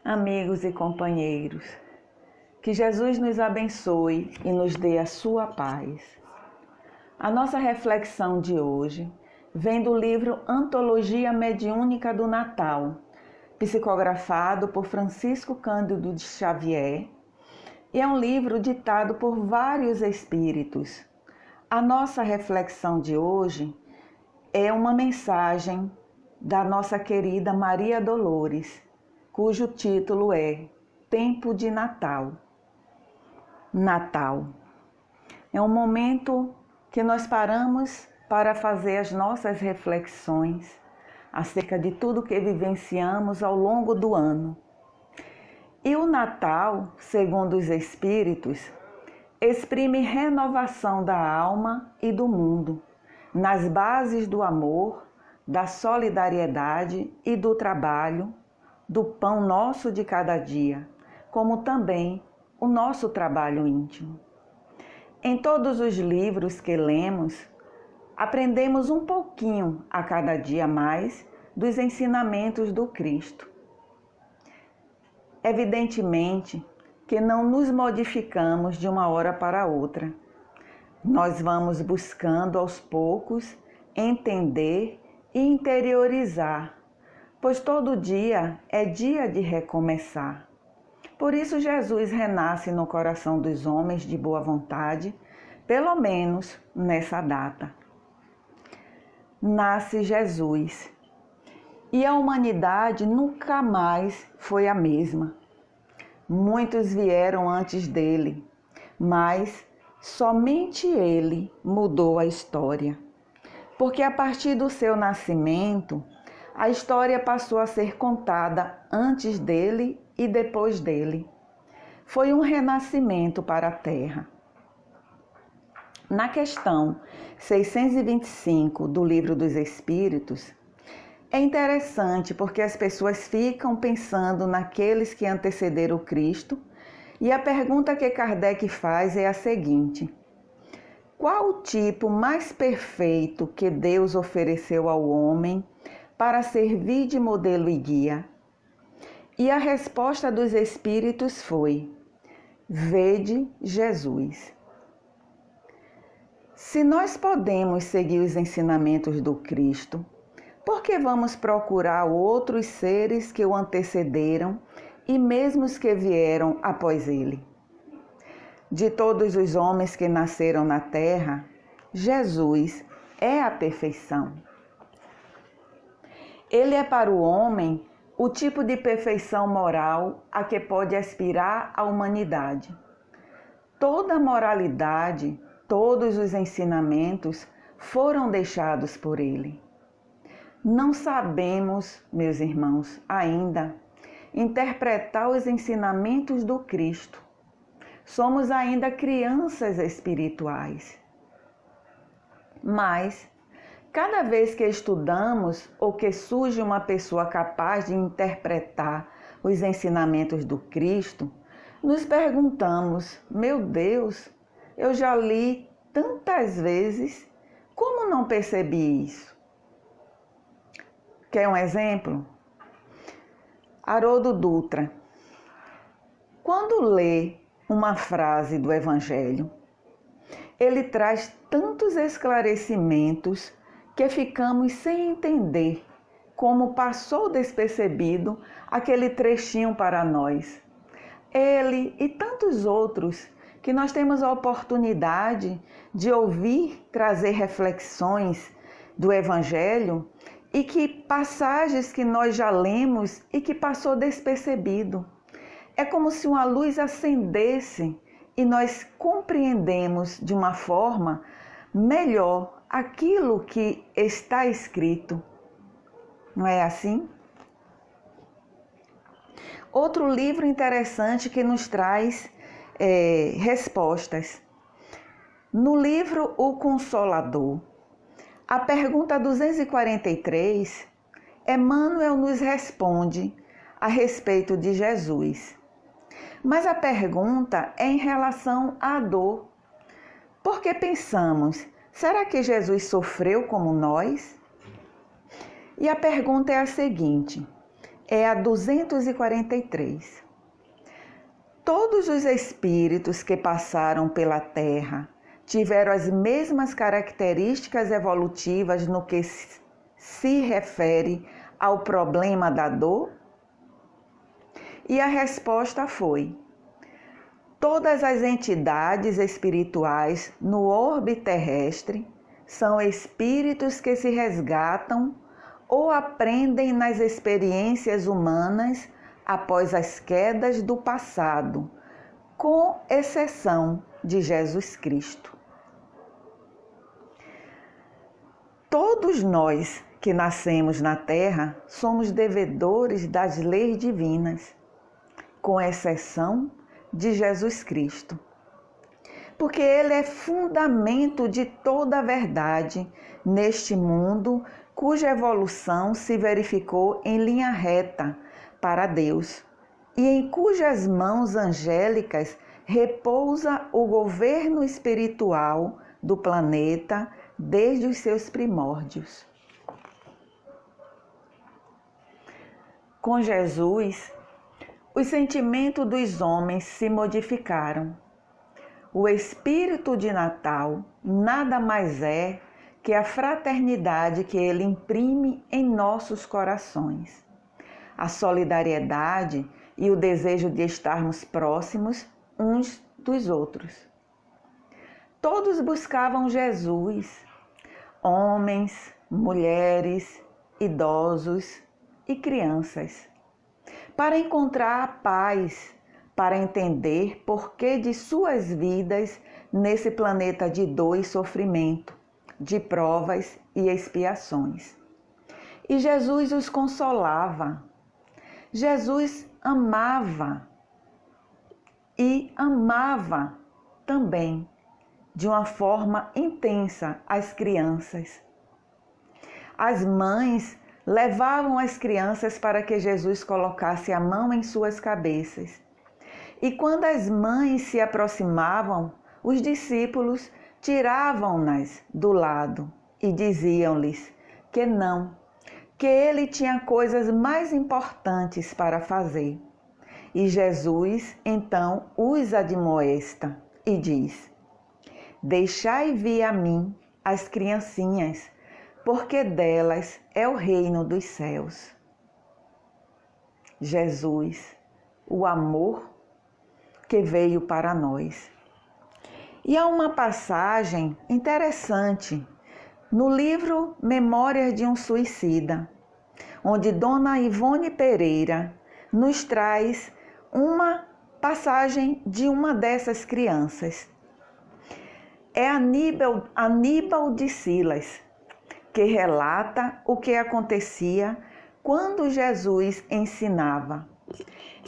Amigos e companheiros, que Jesus nos abençoe e nos dê a sua paz. A nossa reflexão de hoje vem do livro Antologia Mediúnica do Natal, psicografado por Francisco Cândido de Xavier, e é um livro ditado por vários espíritos. A nossa reflexão de hoje é uma mensagem da nossa querida Maria Dolores, cujo título é Tempo de Natal. Natal é um momento que nós paramos para fazer as nossas reflexões acerca de tudo que vivenciamos ao longo do ano. E o Natal, segundo os Espíritos, exprime renovação da alma e do mundo, nas bases do amor, da solidariedade e do trabalho, do pão nosso de cada dia, como também o nosso trabalho íntimo. Em todos os livros que lemos, aprendemos um pouquinho a cada dia mais dos ensinamentos do Cristo. Evidentemente que não nos modificamos de uma hora para outra. Nós vamos buscando aos poucos entender e interiorizar, pois todo dia é dia de recomeçar. Por isso Jesus renasce no coração dos homens de boa vontade, pelo menos nessa data. Nasce Jesus e a humanidade nunca mais foi a mesma. Muitos vieram antes dele, mas somente ele mudou a história. Porque a partir do seu nascimento, a história passou a ser contada antes dele e depois dele. Foi um renascimento para a Terra. Na questão 625 do Livro dos Espíritos, é interessante porque as pessoas ficam pensando naqueles que antecederam Cristo e a pergunta que Kardec faz é a seguinte: qual o tipo mais perfeito que Deus ofereceu ao homem para servir de modelo e guia? E a resposta dos Espíritos foi: vede Jesus. Se nós podemos seguir os ensinamentos do Cristo, por que vamos procurar outros seres que o antecederam e mesmo os que vieram após ele? De todos os homens que nasceram na terra, Jesus é a perfeição. Ele é para o homem o tipo de perfeição moral a que pode aspirar a humanidade. Toda a moralidade, todos os ensinamentos foram deixados por ele. Não sabemos, meus irmãos, ainda interpretar os ensinamentos do Cristo. Somos ainda crianças espirituais. Mas, cada vez que estudamos ou que surge uma pessoa capaz de interpretar os ensinamentos do Cristo, nos perguntamos: meu Deus, eu já li tantas vezes, como não percebi isso? Quer um exemplo? Haroldo Dutra, quando lê uma frase do Evangelho, ele traz tantos esclarecimentos que ficamos sem entender como passou despercebido aquele trechinho para nós. Ele e tantos outros que nós temos a oportunidade de ouvir trazer reflexões do Evangelho e que passagens que nós já lemos e que passou despercebido. É como se uma luz acendesse e nós compreendemos de uma forma melhor aquilo que está escrito. Não é assim? Outro livro interessante que nos traz respostas. No livro O Consolador, a pergunta 243, Emmanuel nos responde a respeito de Jesus. Mas a pergunta é em relação à dor. Porque pensamos, será que Jesus sofreu como nós? E a pergunta é a seguinte: é a 243. Todos os espíritos que passaram pela Terra tiveram as mesmas características evolutivas no que se refere ao problema da dor? E a resposta foi: todas as entidades espirituais no orbe terrestre são espíritos que se resgatam ou aprendem nas experiências humanas após as quedas do passado, com exceção de Jesus Cristo. Todos nós que nascemos na Terra somos devedores das leis divinas, com exceção de Jesus Cristo, porque Ele é fundamento de toda a verdade neste mundo, cuja evolução se verificou em linha reta para Deus e em cujas mãos angélicas repousa o governo espiritual do planeta desde os seus primórdios. Com Jesus, os sentimentos dos homens se modificaram. O espírito de Natal nada mais é que a fraternidade que ele imprime em nossos corações, a solidariedade e o desejo de estarmos próximos uns dos outros. Todos buscavam Jesus, homens, mulheres, idosos e crianças, para encontrar a paz, para entender porquê de suas vidas nesse planeta de dor e sofrimento, de provas e expiações. E Jesus os consolava. Jesus amava e amava também de uma forma intensa as crianças. As mães levavam as crianças para que Jesus colocasse a mão em suas cabeças. E quando as mães se aproximavam, os discípulos tiravam-nas do lado e diziam-lhes que não, que ele tinha coisas mais importantes para fazer. E Jesus então os admoesta e diz: deixai vir a mim as criancinhas, porque delas é o reino dos céus. Jesus, o amor que veio para nós. E há uma passagem interessante no livro Memórias de um Suicida, onde Dona Ivone Pereira nos traz uma passagem de uma dessas crianças. É Aníbal de Silas, que relata o que acontecia quando Jesus ensinava.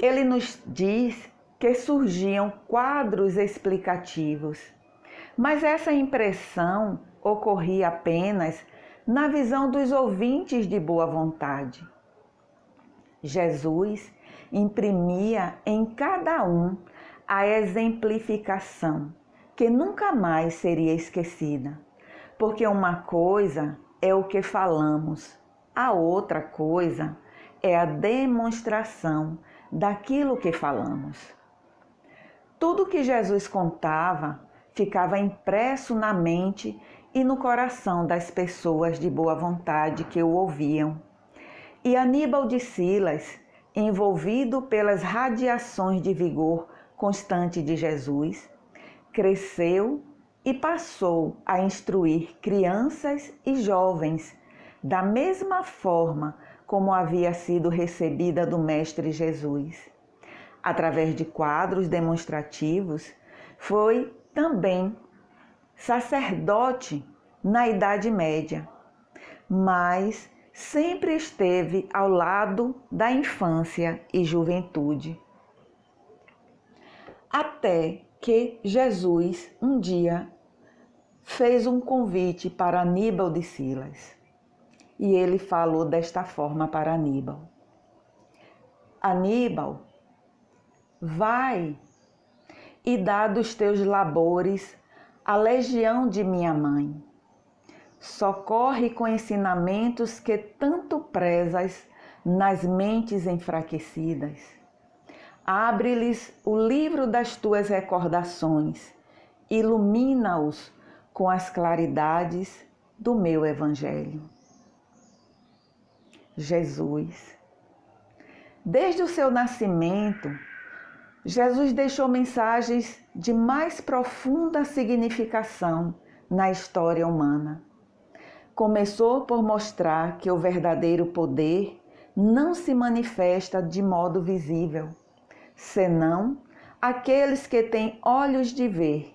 Ele nos diz que surgiam quadros explicativos, mas essa impressão ocorria apenas na visão dos ouvintes de boa vontade. Jesus imprimia em cada um a exemplificação, que nunca mais seria esquecida, porque uma coisa é o que falamos, a outra coisa é a demonstração daquilo que falamos. Tudo que Jesus contava ficava impresso na mente e no coração das pessoas de boa vontade que o ouviam. E Aníbal de Silas, envolvido pelas radiações de vigor constante de Jesus, cresceu e passou a instruir crianças e jovens da mesma forma como havia sido recebida do Mestre Jesus. Através de quadros demonstrativos, foi também sacerdote na Idade Média, mas sempre esteve ao lado da infância e juventude. Até que Jesus um dia fez um convite para Aníbal de Silas. E ele falou desta forma para Aníbal: Aníbal, vai e dá dos teus labores à legião de minha mãe. Socorre com ensinamentos que tanto prezas nas mentes enfraquecidas. Abre-lhes o livro das tuas recordações, ilumina-os com as claridades do meu Evangelho. Jesus. Desde o seu nascimento, Jesus deixou mensagens de mais profunda significação na história humana. Começou por mostrar que o verdadeiro poder não se manifesta de modo visível, senão aqueles que têm olhos de ver,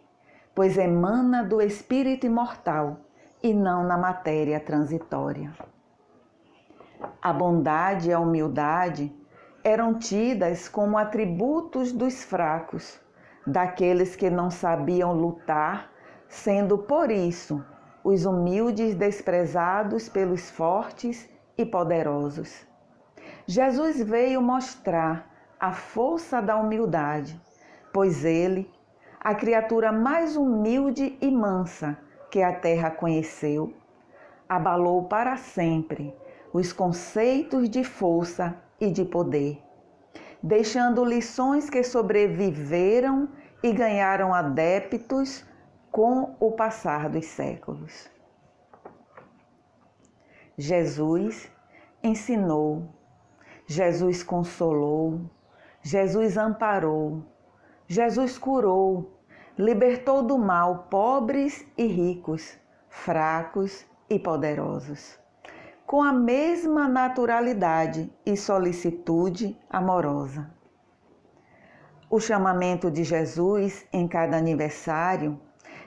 pois emana do Espírito imortal e não na matéria transitória. A bondade e a humildade eram tidas como atributos dos fracos, daqueles que não sabiam lutar, sendo por isso os humildes desprezados pelos fortes e poderosos. Jesus veio mostrar a força da humildade, pois ele, a criatura mais humilde e mansa que a terra conheceu, abalou para sempre os conceitos de força e de poder, deixando lições que sobreviveram e ganharam adeptos com o passar dos séculos. Jesus ensinou, Jesus consolou, Jesus amparou, Jesus curou, libertou do mal pobres e ricos, fracos e poderosos, com a mesma naturalidade e solicitude amorosa. O chamamento de Jesus em cada aniversário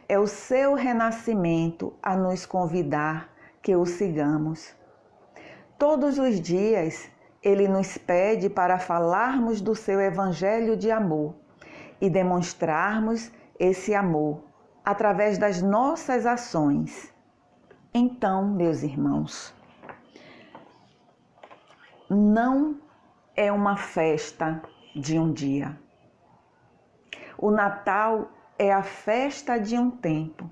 é o seu renascimento a nos convidar que o sigamos. Todos os dias, ele nos pede para falarmos do seu evangelho de amor e demonstrarmos esse amor através das nossas ações. Então, meus irmãos, não é uma festa de um dia. O Natal é a festa de um tempo.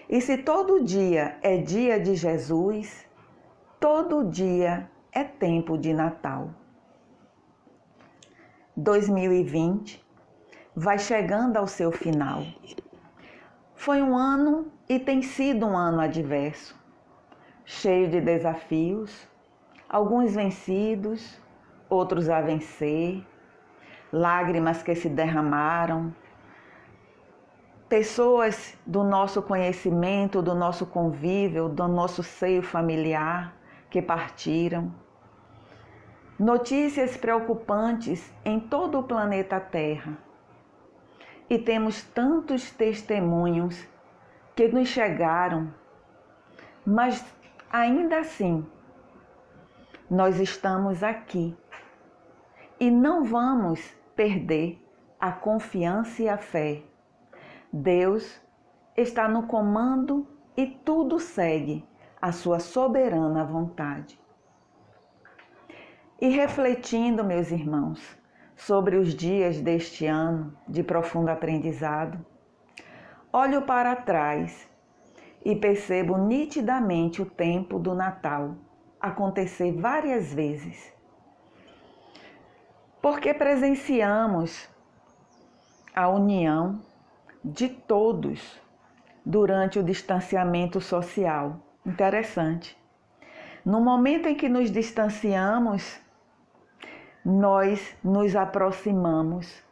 E se todo dia é dia de Jesus, todo dia é tempo de Natal. 2020 vai chegando ao seu final. Foi um ano e tem sido um ano adverso, cheio de desafios, alguns vencidos, outros a vencer, lágrimas que se derramaram, pessoas do nosso conhecimento, do nosso convívio, do nosso seio familiar que partiram, notícias preocupantes em todo o planeta Terra. E temos tantos testemunhos que nos chegaram, mas ainda assim, nós estamos aqui e não vamos perder a confiança e a fé. Deus está no comando e tudo segue a sua soberana vontade. E refletindo, meus irmãos, sobre os dias deste ano de profundo aprendizado, olho para trás e percebo nitidamente o tempo do Natal acontecer várias vezes. Porque presenciamos a união de todos durante o distanciamento social. Interessante. No momento em que nos distanciamos, nós nos aproximamos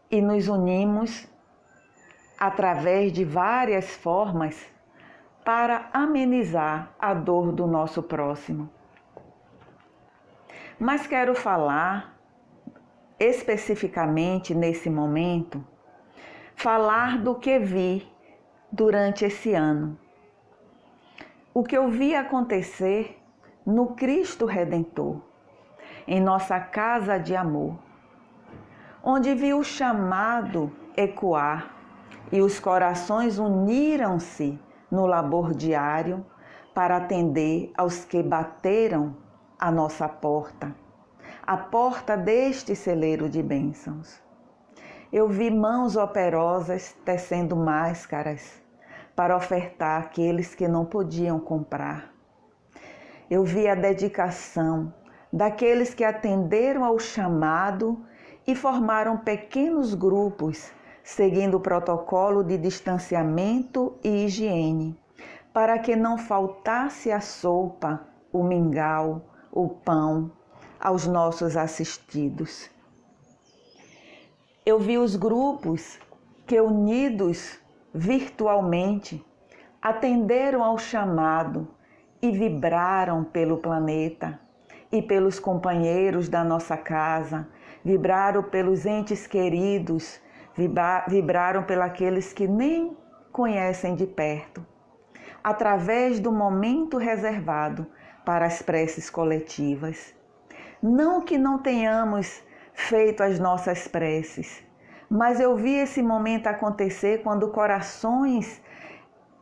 e nos unimos através de várias formas para amenizar a dor do nosso próximo. Mas quero falar especificamente nesse momento, falar do que vi durante esse ano. O que eu vi acontecer no Cristo Redentor, em nossa casa de amor, onde vi o chamado ecoar e os corações uniram-se no labor diário para atender aos que bateram a nossa porta, a porta deste celeiro de bênçãos. Eu vi mãos operosas tecendo máscaras para ofertar àqueles que não podiam comprar. Eu vi a dedicação daqueles que atenderam ao chamado e formaram pequenos grupos, seguindo o protocolo de distanciamento e higiene, para que não faltasse a sopa, o mingau, o pão aos nossos assistidos. Eu vi os grupos que, unidos virtualmente, atenderam ao chamado e vibraram pelo planeta e pelos companheiros da nossa casa, vibraram pelos entes queridos, vibraram pelos que nem conhecem de perto, através do momento reservado para as preces coletivas. Não que não tenhamos feito as nossas preces, mas eu vi esse momento acontecer quando corações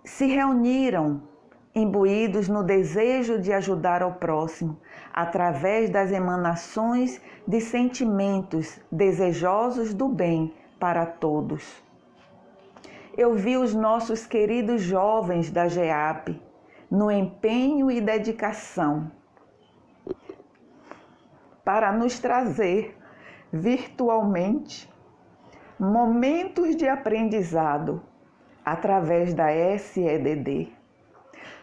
se reuniram, imbuídos no desejo de ajudar ao próximo, através das emanações de sentimentos desejosos do bem para todos. Eu vi os nossos queridos jovens da GEAP no empenho e dedicação para nos trazer virtualmente momentos de aprendizado através da SEDD.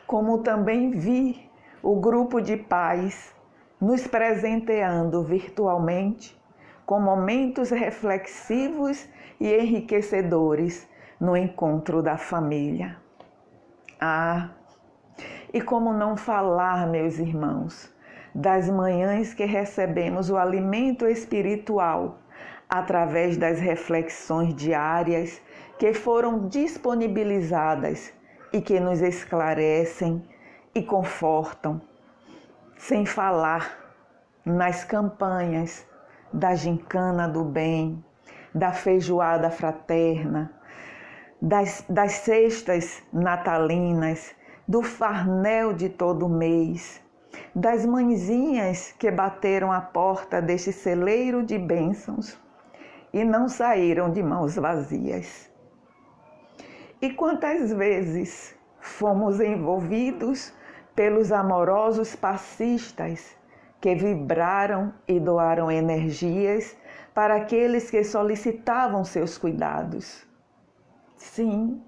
Como também vi o grupo de pais nos presenteando virtualmente com momentos reflexivos e enriquecedores no encontro da família. E como não falar, meus irmãos, das manhãs que recebemos o alimento espiritual através das reflexões diárias que foram disponibilizadas e que nos esclarecem e confortam, sem falar nas campanhas da gincana do bem, da feijoada fraterna, das cestas natalinas, do farnel de todo mês, das mãezinhas que bateram a porta deste celeiro de bênçãos e não saíram de mãos vazias. E quantas vezes fomos envolvidos pelos amorosos passistas que vibraram e doaram energias para aqueles que solicitavam seus cuidados. Sim,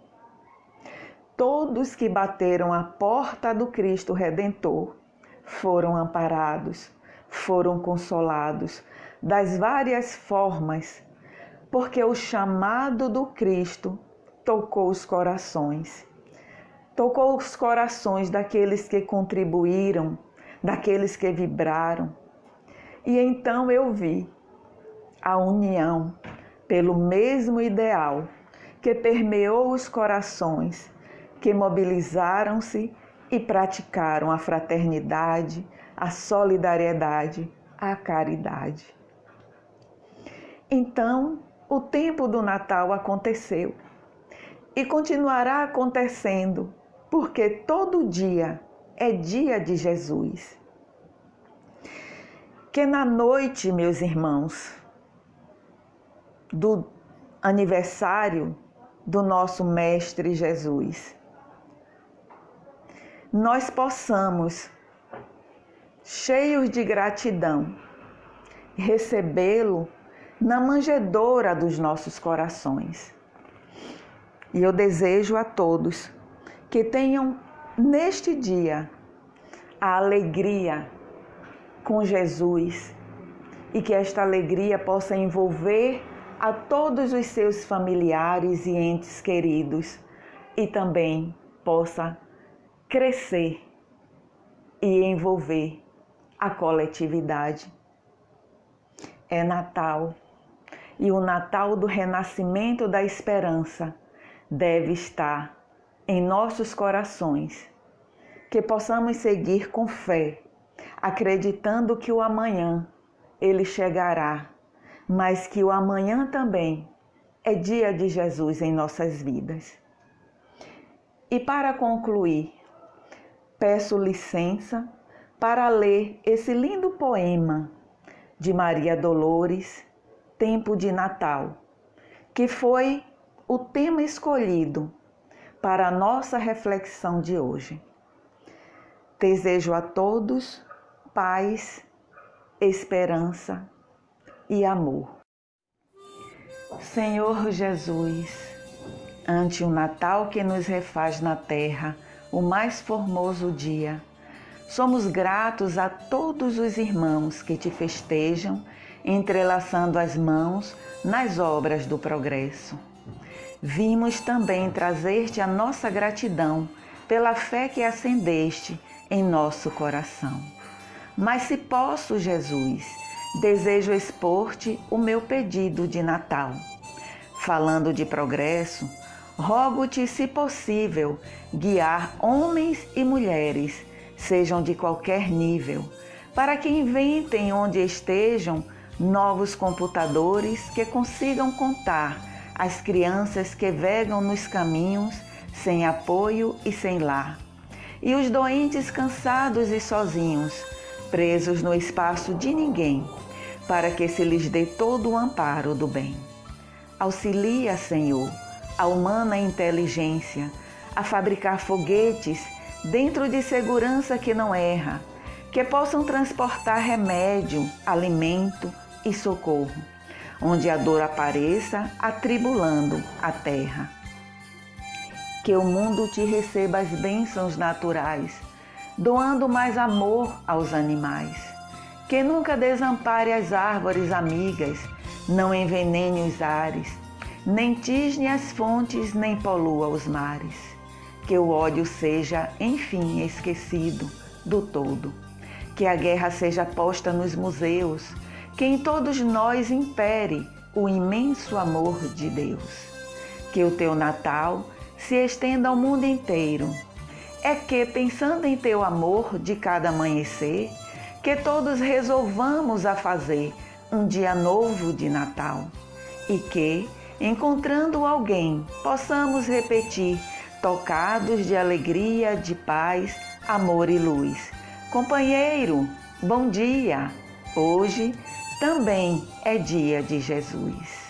todos que bateram a porta do Cristo Redentor foram amparados, foram consolados das várias formas, porque o chamado do Cristo tocou os corações daqueles que contribuíram, daqueles que vibraram. E então eu vi a união pelo mesmo ideal que permeou os corações, que mobilizaram-se e praticaram a fraternidade, a solidariedade, a caridade. Então, o tempo do Natal aconteceu e continuará acontecendo, porque todo dia é dia de Jesus. Que na noite, meus irmãos, do aniversário do nosso Mestre Jesus, nós possamos, cheios de gratidão, recebê-lo na manjedoura dos nossos corações. E eu desejo a todos que tenham neste dia a alegria com Jesus e que esta alegria possa envolver a todos os seus familiares e entes queridos e também possa crescer e envolver a coletividade. É Natal e o Natal do renascimento da esperança deve estar em nossos corações, que possamos seguir com fé, acreditando que o amanhã ele chegará, mas que o amanhã também é dia de Jesus em nossas vidas. E para concluir, peço licença para ler esse lindo poema de Maria Dolores, Tempo de Natal, que foi o tema escolhido para a nossa reflexão de hoje. Desejo a todos paz esperança e amor. Senhor Jesus, ante o Natal que nos refaz na terra o mais formoso dia, somos gratos a todos os irmãos que te festejam, entrelaçando as mãos nas obras do progresso. Vimos também trazer-te a nossa gratidão pela fé que acendeste em nosso coração. Mas se posso, Jesus, desejo expor-te o meu pedido de Natal. Falando de progresso, rogo-te, se possível, guiar homens e mulheres, sejam de qualquer nível, para que inventem onde estejam novos computadores que consigam contar as crianças que vegam nos caminhos sem apoio e sem lar, e os doentes cansados e sozinhos, presos no espaço de ninguém, para que se lhes dê todo o amparo do bem. Auxilia, Senhor, a humana inteligência a fabricar foguetes dentro de segurança que não erra, que possam transportar remédio, alimento e socorro, onde a dor apareça atribulando a terra. Que o mundo te receba as bênçãos naturais, doando mais amor aos animais. Que nunca desampare as árvores amigas, não envenene os ares, nem tisne as fontes, nem polua os mares. Que o ódio seja, enfim, esquecido do todo. Que a guerra seja posta nos museus, que em todos nós impere o imenso amor de Deus. Que o teu Natal se estenda ao mundo inteiro. É que, pensando em teu amor de cada amanhecer, que todos resolvamos a fazer um dia novo de Natal. E que, encontrando alguém, possamos repetir, tocados de alegria, de paz, amor e luz: companheiro, bom dia! Hoje também é dia de Jesus.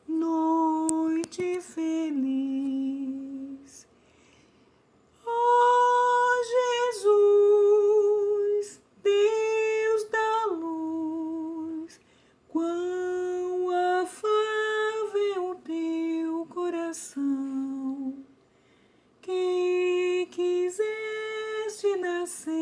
Noite feliz, ó Jesus, Deus da luz, quão afável teu coração, que quiseste nascer